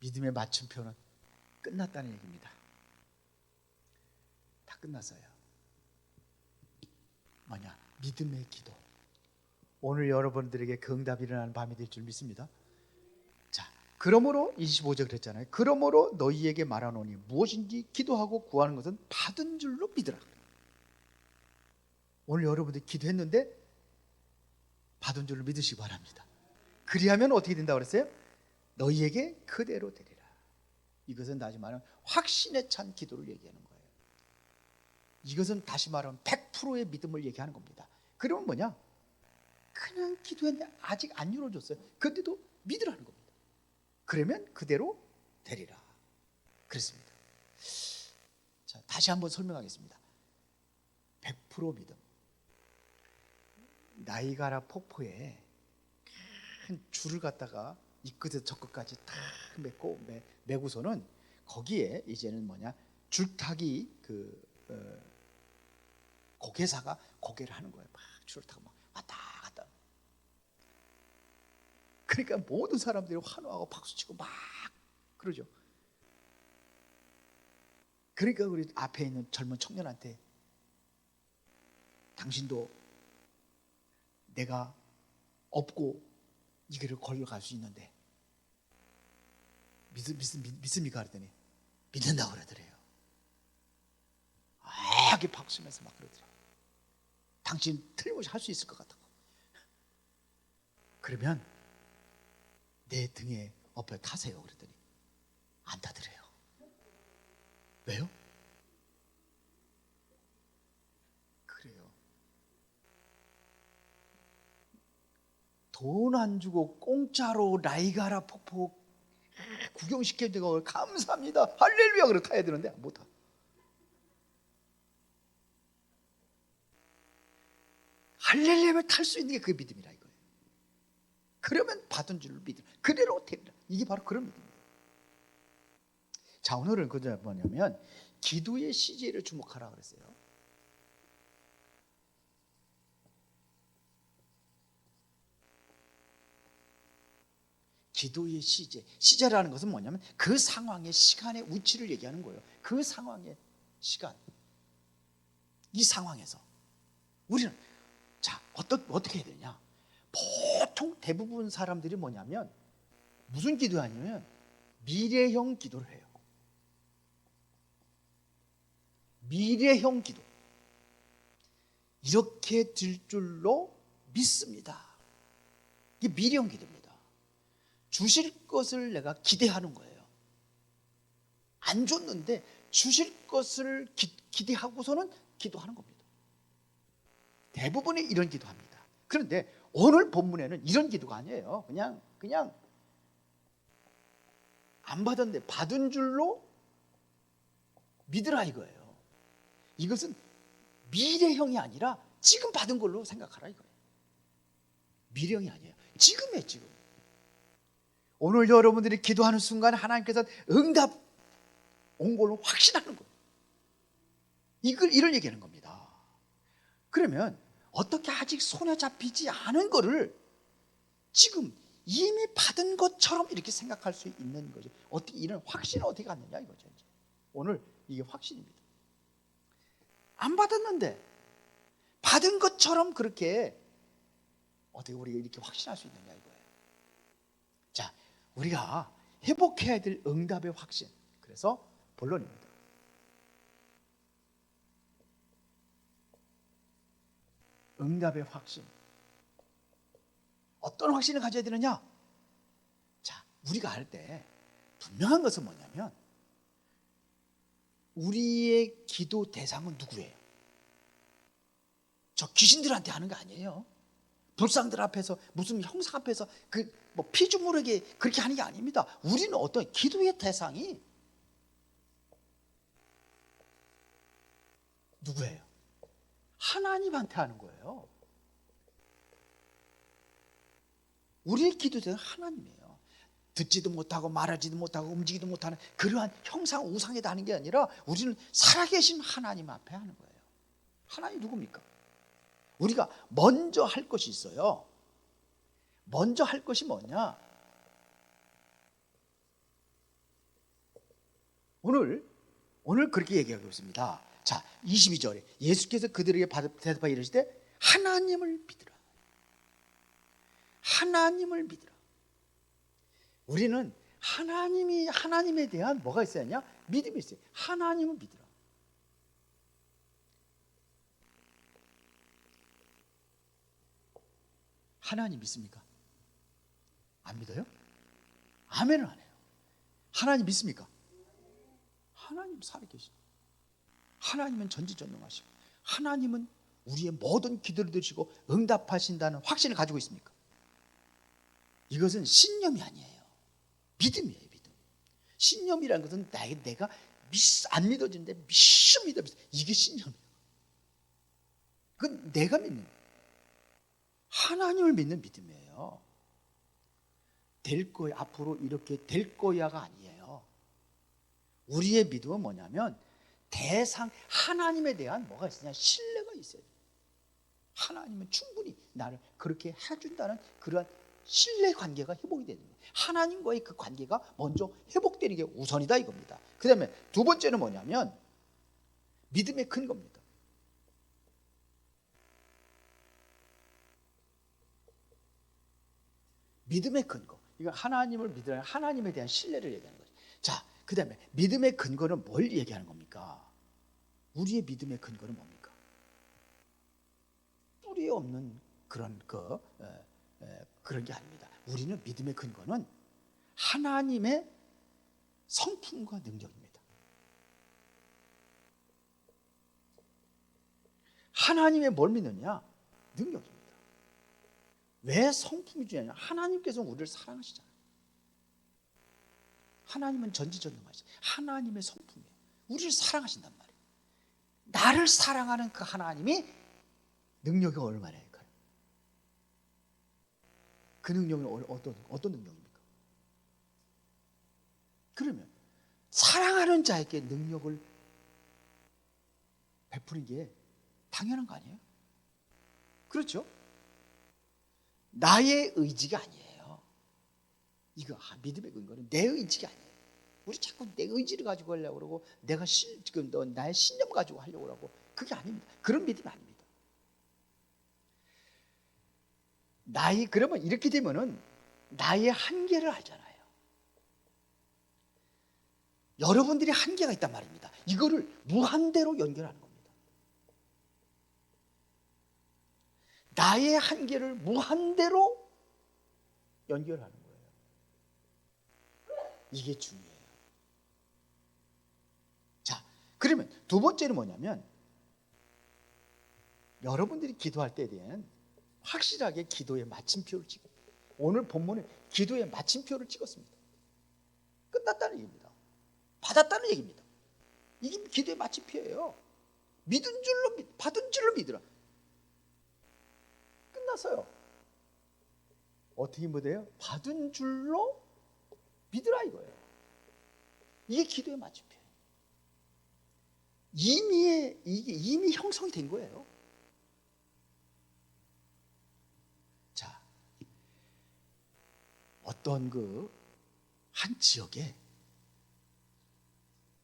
믿음의 맞춤표는 끝났다는 얘기입니다. 다 끝났어요. 뭐냐? 믿음의 기도. 오늘 여러분들에게 그 응답이 일어나는 밤이 될 줄 믿습니다. 자, 그러므로 25절 그랬잖아요. 그러므로 너희에게 말하노니 무엇인지 기도하고 구하는 것은 받은 줄로 믿으라. 오늘 여러분들이 기도했는데 받은 줄로 믿으시기 바랍니다. 그리하면 어떻게 된다고 그랬어요? 너희에게 그대로 되리라. 이것은 다시 말하면 확신에 찬 기도를 얘기하는 거예요. 이것은 다시 말하면 100%의 믿음을 얘기하는 겁니다. 그러면 뭐냐? 그냥 기도했는데 아직 안 이루어졌어요. 그런데도 믿으라는 겁니다. 그러면 그대로 되리라 그랬습니다. 자, 다시 한번 설명하겠습니다. 100% 믿음. 나이가라 폭포에 큰 줄을 갖다가 이 끝에서 저 끝까지 다 매고서는 거기에 이제는 뭐냐, 줄타기 고개사가 고개를 하는 거예요. 막 줄을 타고 막 왔다 갔다. 그러니까 모든 사람들이 환호하고 박수치고 막 그러죠. 그러니까 우리 앞에 있는 젊은 청년한테 당신도 내가 업고 이 길을 걸어갈 수 있는데 믿습니까? 그랬더니 믿는다고 그러더래요. 이렇게 박수면서 막 그러더래요. 당신 틀림없이 할 수 있을 것 같다고. 그러면 내 등에 엎여 타세요. 그랬더니 안 타더래요. 왜요? 그래요. 돈 안 주고 공짜로 나이가라 폭포 구경시켜주고 감사합니다 할렐루야 그러고 타야 되는데 못 타. 할렐루야를 탈 수 있는 게 그게 믿음이라 이거예요. 그러면 받은 줄로 믿음, 그대로 되리라. 이게 바로 그런 믿음이에요. 자, 오늘은 그저 뭐냐면 기도의 시제를 주목하라 그랬어요. 기도의 시제라는 것은 뭐냐면 그 상황의 시간의 위치를 얘기하는 거예요. 그 상황의 시간, 이 상황에서 우리는 자, 어떻게 해야 되냐? 보통 대부분 사람들이 뭐냐면 무슨 기도하냐면 미래형 기도를 해요. 미래형 기도. 이렇게 될 줄로 믿습니다. 이게 미래형 기도입니다. 주실 것을 내가 기대하는 거예요. 안 줬는데 주실 것을 기대하고서는 기도하는 겁니다. 대부분이 이런 기도합니다. 그런데 오늘 본문에는 이런 기도가 아니에요. 그냥 안 받았는데 받은 줄로 믿으라 이거예요. 이것은 미래형이 아니라 지금 받은 걸로 생각하라 이거예요. 미래형이 아니에요. 지금이에요, 지금. 오늘 여러분들이 기도하는 순간 하나님께서 응답 온 걸로 확신하는 거예요. 이걸 얘기하는 겁니다. 그러면 어떻게 아직 손에 잡히지 않은 거를 지금 이미 받은 것처럼 이렇게 생각할 수 있는 거죠. 어떻게 이런 확신을 어떻게 갖느냐 이거죠. 이제. 오늘 이게 확신입니다. 안 받았는데 받은 것처럼 그렇게 어떻게 우리가 이렇게 확신할 수 있느냐 이거예요. 자, 우리가 회복해야 될 응답의 확신. 그래서 본론입니다. 응답의 확신. 어떤 확신을 가져야 되느냐? 자, 우리가 할 때 분명한 것은 뭐냐면 우리의 기도 대상은 누구예요? 저 귀신들한테 하는 거 아니에요. 불상들 앞에서 무슨 형상 앞에서 뭐 피조물에게 그렇게 하는 게 아닙니다. 우리는 어떤 기도의 대상이 누구예요? 하나님한테 하는 거예요. 우리의 기도 대상은 하나님이에요. 듣지도 못하고 말하지도 못하고 움직이지도 못하는 그러한 형상 우상에다 하는 게 아니라 우리는 살아계신 하나님 앞에 하는 거예요. 하나님 누굽니까? 우리가 먼저 할 것이 있어요. 먼저 할 것이 뭐냐? 오늘 그렇게 얘기하고 있습니다. 자, 22절에 예수께서 그들에게 대답하여 이르시되 하나님을 믿으라. 하나님을 믿으라. 우리는 하나님에 대한 뭐가 있어야 하냐? 믿음이 있어요. 하나님을 믿으라. 하나님 믿습니까? 안 믿어요? 아멘을 안 해요. 하나님 믿습니까? 하나님 살아계시고, 하나님은 전지전능하시고, 하나님은 우리의 모든 기도를 들으시고 응답하신다는 확신을 가지고 있습니까? 이것은 신념이 아니에요. 믿음이에요. 믿음. 신념이라는 것은 내가 안 믿어지는데 믿어. 이게 신념이에요. 그건 내가 믿는, 하나님을 믿는 믿음이에요. 될 거야, 앞으로 이렇게 될 거야가 아니에요. 우리의 믿음은 뭐냐면 하나님에 대한 뭐가 있으냐? 신뢰가 있어요. 하나님은 충분히 나를 그렇게 해준다는 그러한 신뢰 관계가 회복이 되는 거예요. 하나님과의 그 관계가 먼저 회복되는 게 우선이다 이겁니다. 그 다음에 두 번째는 뭐냐면 믿음의 근거입니다. 믿음의 근거. 이거 하나님을 믿으라, 하나님에 대한 신뢰를 얘기하는 거죠. 자, 그 다음에 믿음의 근거는 뭘 얘기하는 겁니까? 우리의 믿음의 근거는 뭡니까? 뿌리 없는 그런 그런 게 아닙니다. 우리는 믿음의 근거는 하나님의 성품과 능력입니다. 하나님의 뭘 믿느냐? 능력입니다. 왜 성품이 중요하냐? 하나님께서 우리를 사랑하시잖아요. 하나님은 전지전능하시죠. 하나님의 성품이에요. 우리를 사랑하신단 말이에요. 나를 사랑하는 그 하나님이 능력이 얼마나 할까요? 그 능력은 어떤 능력입니까? 그러면 사랑하는 자에게 능력을 베푸는 게 당연한 거 아니에요? 그렇죠? 나의 의지가 아니에요. 이거 믿음의 근거는 내 의지가 아니에요. 우리 자꾸 내 의지를 가지고 하려고 그러고 내가 지금 나의 신념 가지고 하려고 하고 그게 아닙니다. 그런 믿음이 아닙니다. 그러면 이렇게 되면은 나의 한계를 알잖아요. 여러분들이 한계가 있단 말입니다. 이거를 무한대로 연결하는 겁니다. 나의 한계를 무한대로 연결하는 거예요. 이게 중요해요. 자, 그러면 두 번째는 뭐냐면 여러분들이 기도할 때에 대한 확실하게 기도의 마침표를 찍고, 오늘 본문에 기도의 마침표를 찍었습니다. 끝났다는 얘기입니다. 받았다는 얘기입니다. 이게 기도의 마침표예요. 받은 줄로 믿으라. 끝났어요. 어떻게 믿어요? 받은 줄로 믿으라 이거예요. 이게 기도의 마침표예요. 이미 형성이 된 거예요. 자, 어떤 한 지역에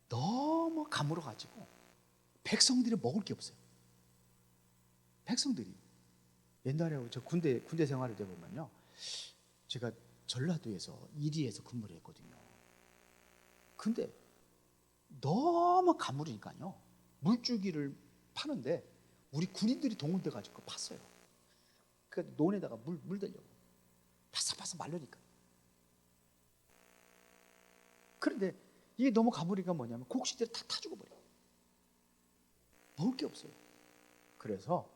너무 가물어 가지고 백성들이 먹을 게 없어요. 백성들이 옛날에 저 군대 생활을 해 보면요, 제가 전라도에서 이리에서 근무를 했거든요. 근데 너무 가물으니까요, 물줄기를 파는데 우리 군인들이 동원돼 가지고 팠어요. 그 논에다가 물 대려고 바싹바싹 말르니까. 그런데 이게 너무 가물이가 뭐냐면 곡식들이 다 타죽어 버려요. 먹을 게 없어요. 그래서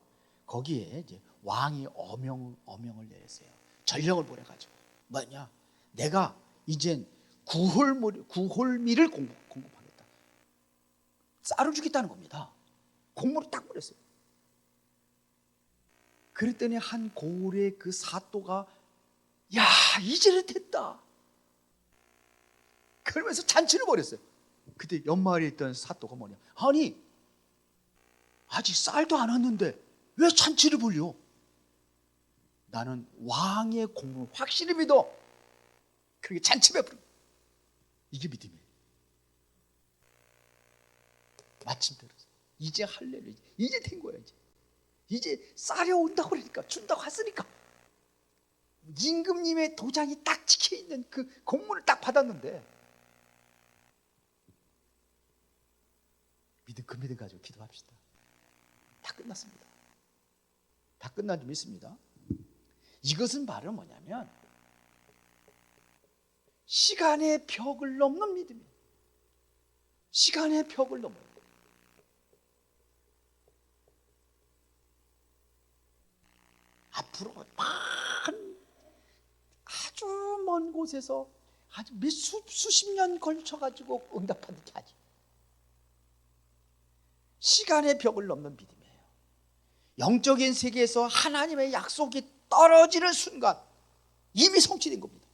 거기에 이제 왕이 어명을 내렸어요. 전령을 보내가지고 뭐냐, 내가 이젠 구홀미를 공급하겠다. 쌀을 주겠다는 겁니다. 공문을 딱 보냈어요. 그랬더니 한 고을의 그 사또가 야, 이제는 됐다 그러면서 잔치를 벌였어요. 그때 옆마을에 있던 사또가 뭐냐, 아니 아직 쌀도 안 왔는데 왜 잔치를 벌려? 나는 왕의 공을 확실히 믿어. 그렇게 잔치 베풀어. 이게 믿음이에요. 마침 들었어. 이제 할례를 이제 된 거야. 이제 쌀이 온다고 그러니까, 준다고 했으니까. 임금님의 도장이 딱 찍혀 있는 그 공문을 딱 받았는데, 그 믿음 가지고 기도합시다. 다 끝났습니다. 다 끝난 줄 믿습니다. 이것은 바로 뭐냐면 시간의 벽을 넘는 믿음이에요. 시간의 벽을 넘는 거예요. 앞으로 아주 먼 곳에서 아주 수십 년 걸쳐가지고 응답하는 게 아니에요. 시간의 벽을 넘는 믿음이에요. 영적인 세계에서 하나님의 약속이 떨어지는 순간 이미 성취된 겁니다.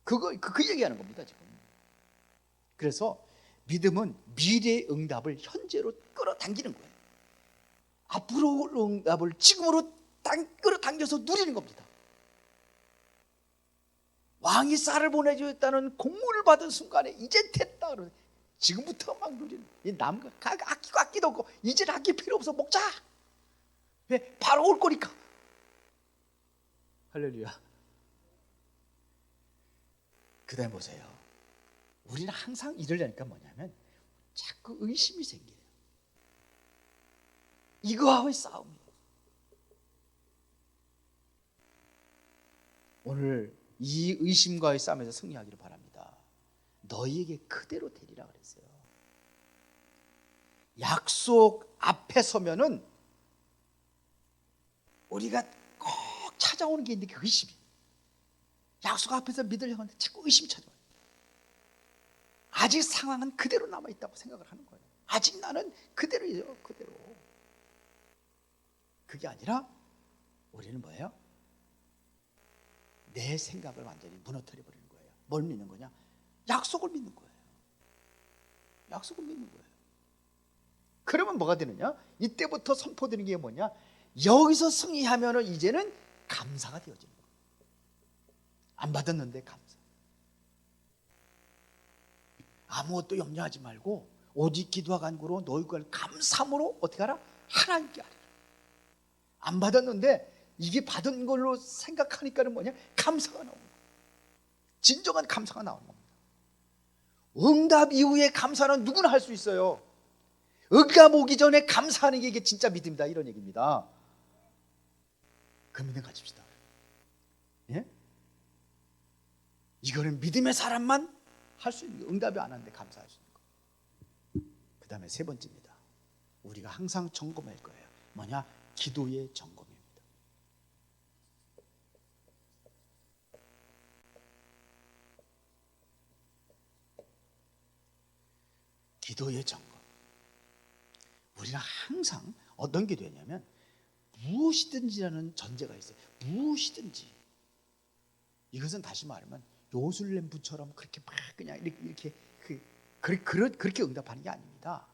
그 얘기하는 겁니다, 지금. 그래서 믿음은 미래의 응답을 현재로 끌어당기는 거예요. 앞으로 올 응답을 지금으로 끌어당겨서 누리는 겁니다. 왕이 쌀을 보내주었다는 공문을 받은 순간에 이제 됐다 그러는, 지금부터 막 누리는, 남과 아끼도 없고 이제는 아낄 필요 없어, 먹자. 왜? 바로 올 거니까. 할렐루야. 그 다음에 보세요. 우리는 항상 이러려니까 뭐냐면 자꾸 의심이 생겨요. 이거와의 싸움이에요. 오늘 이 의심과의 싸움에서 승리하기를 바랍니다. 너희에게 그대로 되리라 그랬어요. 약속 앞에 서면은 우리가 꼭 찾아오는 게 있는데, 그 의심이. 약속 앞에서 믿으려고 하는데 자꾸 의심이 찾아와요. 아직 상황은 그대로 남아있다고 생각을 하는 거예요. 아직 나는 그대로예요, 그대로. 그게 아니라 우리는 뭐예요? 내 생각을 완전히 무너뜨려 버리는 거예요. 뭘 믿는 거냐? 약속을 믿는 거예요. 약속을 믿는 거예요. 그러면 뭐가 되느냐? 이때부터 선포되는 게 뭐냐? 여기서 승리하면은 이제는 감사가 되어지는 거예요. 안 받았는데 감사. 아무것도 염려하지 말고 오직 기도와 간구로 너희가 감사함으로 어떻게 하라? 하나님께 하라. 안 받았는데 이게 받은 걸로 생각하니까는 뭐냐? 감사가 나오는 거예요. 진정한 감사가 나오는 겁니다. 응답 이후에 감사는 누구나 할 수 있어요. 응답 오기 전에 감사하는 게 이게 진짜 믿음이다, 이런 얘기입니다. 그 믿음 가집시다. 예? 이거는 믿음의 사람만 할 수 있는 거예요. 응답이 안 하는데 감사할 수 있는 거예요. 그 다음에 세 번째입니다. 우리가 항상 점검할 거예요. 뭐냐? 기도의 점검입니다. 기도의 점검. 우리는 항상 어떤 기도냐면 무엇이든지라는 전제가 있어요. 무엇이든지. 이것은 다시 말하면 요술램부처럼 그렇게 막 그냥 이렇게 그렇게 응답하는 게 아닙니다.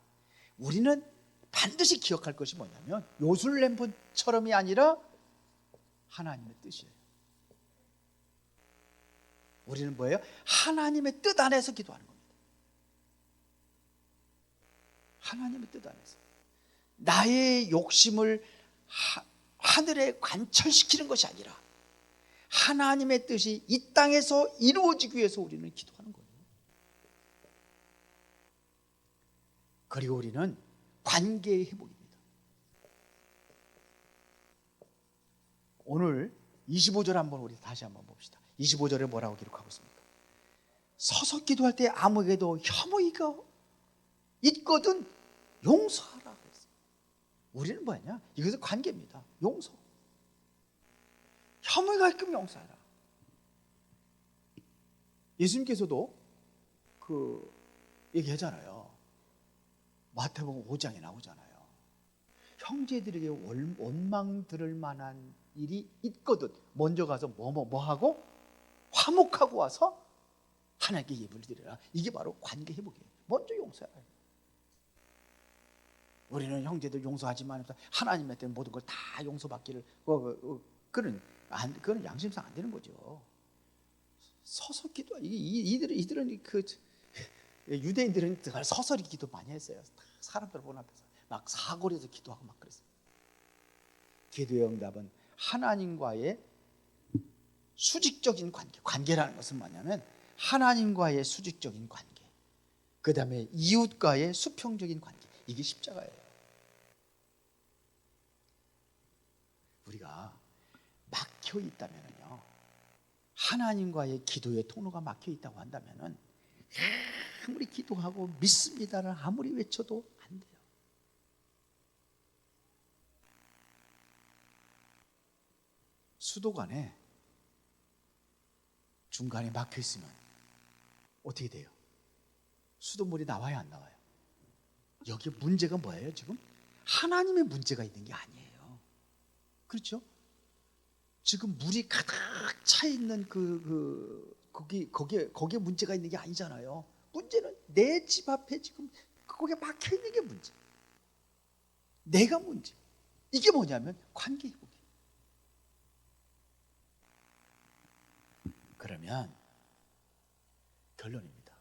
우리는 반드시 기억할 것이 뭐냐면 요술램부처럼이 아니라 하나님의 뜻이에요. 우리는 뭐예요? 하나님의 뜻 안에서 기도하는 겁니다. 하나님의 뜻 안에서. 나의 욕심을 하늘에 관철시키는 것이 아니라 하나님의 뜻이 이 땅에서 이루어지기 위해서 우리는 기도하는 거예요. 그리고 우리는 관계의 회복입니다. 오늘 25절 한번 우리 다시 한번 봅시다. 25절에 뭐라고 기록하고 있습니까? 서서 기도할 때 아무에게도 혐의가 있거든 용서하라 그랬어요. 우리는 뭐냐? 이것은 관계입니다. 용서. 혐의가 있으면 용서하라. 예수님께서도 그 얘기하잖아요. 마태복음 5장에 나오잖아요. 형제들에게 원망 들을 만한 일이 있거든 먼저 가서 뭐 하고 화목하고 와서 하나님께 예물을 드려라. 이게 바로 관계 회복이에요. 먼저 용서해요. 우리는 형제들 용서하지만 하나님한테 모든 걸 다 용서받기를 그건 양심상 안 되는 거죠. 서서 기도. 이들은 유대인들은 서서히 기도 많이 했어요. 사람들 보는 앞에서 막 사거리에서 기도하고 막 그랬어요. 기도의 응답은 하나님과의 수직적인 관계. 관계라는 것은 뭐냐면 하나님과의 수직적인 관계, 그 다음에 이웃과의 수평적인 관계. 이게 십자가예요. 우리가 막혀 있다면요, 하나님과의 기도의 통로가 막혀 있다고 한다면은 아무리 기도하고 믿습니다를 아무리 외쳐도 안 돼요. 수도관에 중간에 막혀 있으면 어떻게 돼요? 수돗물이 나와요, 안 나와요? 여기 문제가 뭐예요? 지금 하나님의 문제가 있는 게 아니에요. 그렇죠? 지금 물이 가득 차 있는 거기에 문제가 있는 게 아니잖아요. 문제는 내 집 앞에 지금 거기에 막혀 있는 게 문제. 내가 문제. 이게 뭐냐면 관계 회복이에요. 그러면 결론입니다.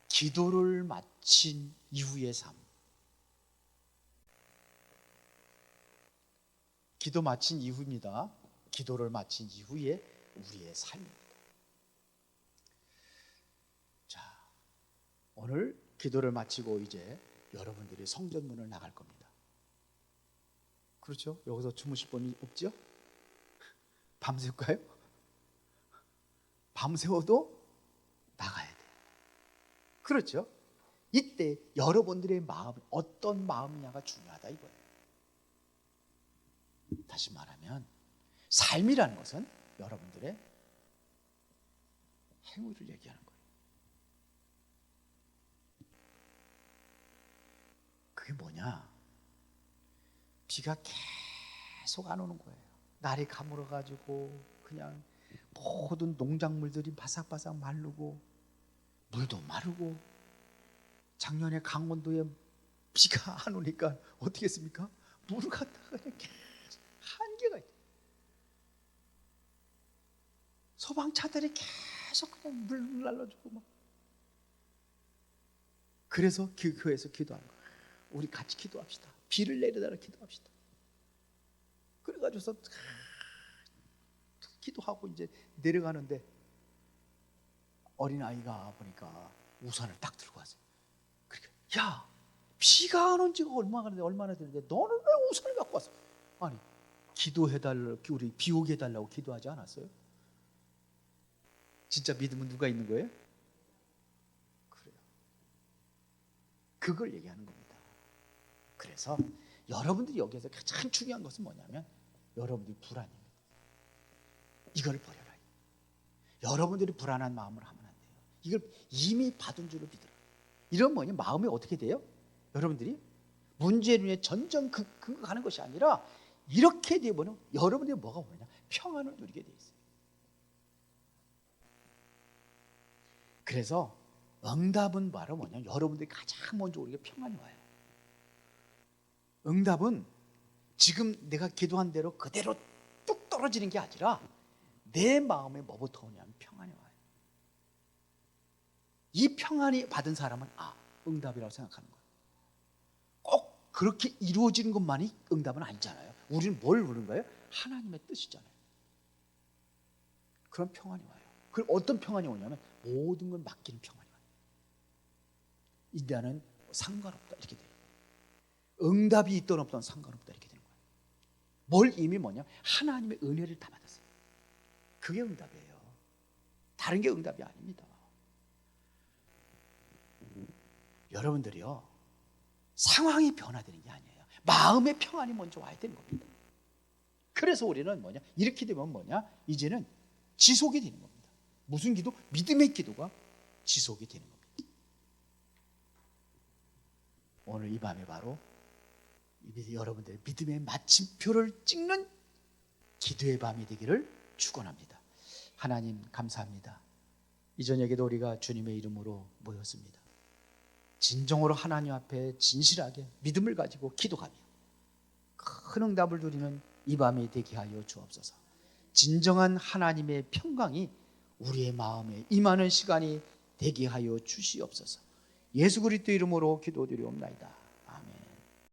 기도를 마친 이후의 삶. 기도 마친 이후입니다. 기도를 마친 이후에 우리의 삶입니다. 자, 오늘 기도를 마치고 이제 여러분들이 성전문을 나갈 겁니다. 그렇죠? 여기서 주무실 분이 없죠? 밤새울까요? 밤새워도 나가야 돼요. 그렇죠? 이때 여러분들의 마음, 어떤 마음이냐가 중요하다 이거예요. 다시 말하면 삶이라는 것은 여러분들의 행위를 얘기하는 거예요. 그게 뭐냐? 비가 계속 안 오는 거예요. 날이 가물어가지고 그냥 모든 농작물들이 바삭바삭 마르고 물도 마르고, 작년에 강원도에 비가 안 오니까 어떻게 했습니까? 물을 갖다가 그냥 계속 한계가 있어요. 소방차들이 계속 그냥 물 날라주고 막. 그래서 교회에서 기도하는 거예요. 우리 같이 기도합시다. 비를 내려달라 기도합시다. 그래가지고서 기도하고 이제 내려가는데 어린아이가 보니까 우산을 딱 들고 왔어요. 그러니까 야, 비가 안 온 지가 얼마나 되는데 너는 왜 우산을 갖고 왔어? 아니, 기도해달라고, 우리 비 오게 해달라고 기도하지 않았어요? 진짜 믿음은 누가 있는 거예요? 그래요. 그걸 얘기하는 겁니다. 그래서 여러분들이 여기에서 가장 중요한 것은 뭐냐면 여러분들이 불안입니다. 이걸 버려라. 여러분들이 불안한 마음을 하면 안 돼요. 이걸 이미 받은 줄로 믿어라. 이런 뭐냐, 마음이 어떻게 돼요? 여러분들이 문제로 인해 전전 가는 것이 아니라 이렇게 되면 여러분들이 뭐가 오느냐, 평안을 누리게 돼 있어요. 그래서 응답은 바로 뭐냐, 여러분들이 가장 먼저 우리가 평안이 와요. 응답은 지금 내가 기도한 대로 그대로 뚝 떨어지는 게 아니라 내 마음에 뭐부터 오냐면 평안이 와요. 이 평안이 받은 사람은 응답이라고 생각하는 거예요. 꼭 그렇게 이루어지는 것만이 응답은 아니잖아요. 우리는 뭘 누리는 거예요? 하나님의 뜻이잖아요. 그런 평안이 와요. 그럼 어떤 평안이 오냐면 모든 걸 맡기는 평안이 와요. 인자는 상관없다 이렇게 돼요. 응답이 있든 없든 상관없다 이렇게 되는 거예요. 뭘 이미 뭐냐, 하나님의 은혜를 다 받았어요. 그게 응답이에요. 다른 게 응답이 아닙니다. 여러분들이요, 상황이 변화되는 게 아니에요. 마음의 평안이 먼저 와야 되는 겁니다. 그래서 우리는 뭐냐, 이렇게 되면 뭐냐, 이제는 지속이 되는 겁니다. 무슨 기도? 믿음의 기도가 지속이 되는 겁니다. 오늘 이 밤에 바로 여러분들의 믿음의 마침표를 찍는 기도의 밤이 되기를 축원합니다. 하나님 감사합니다. 이 저녁에도 우리가 주님의 이름으로 모였습니다. 진정으로 하나님 앞에 진실하게 믿음을 가지고 기도하며 큰 응답을 누리는 이 밤이 되게 하여 주옵소서. 진정한 하나님의 평강이 우리의 마음에 임하는 시간이 되게 하여 주시옵소서. 예수 그리스도 이름으로 기도드리옵나이다.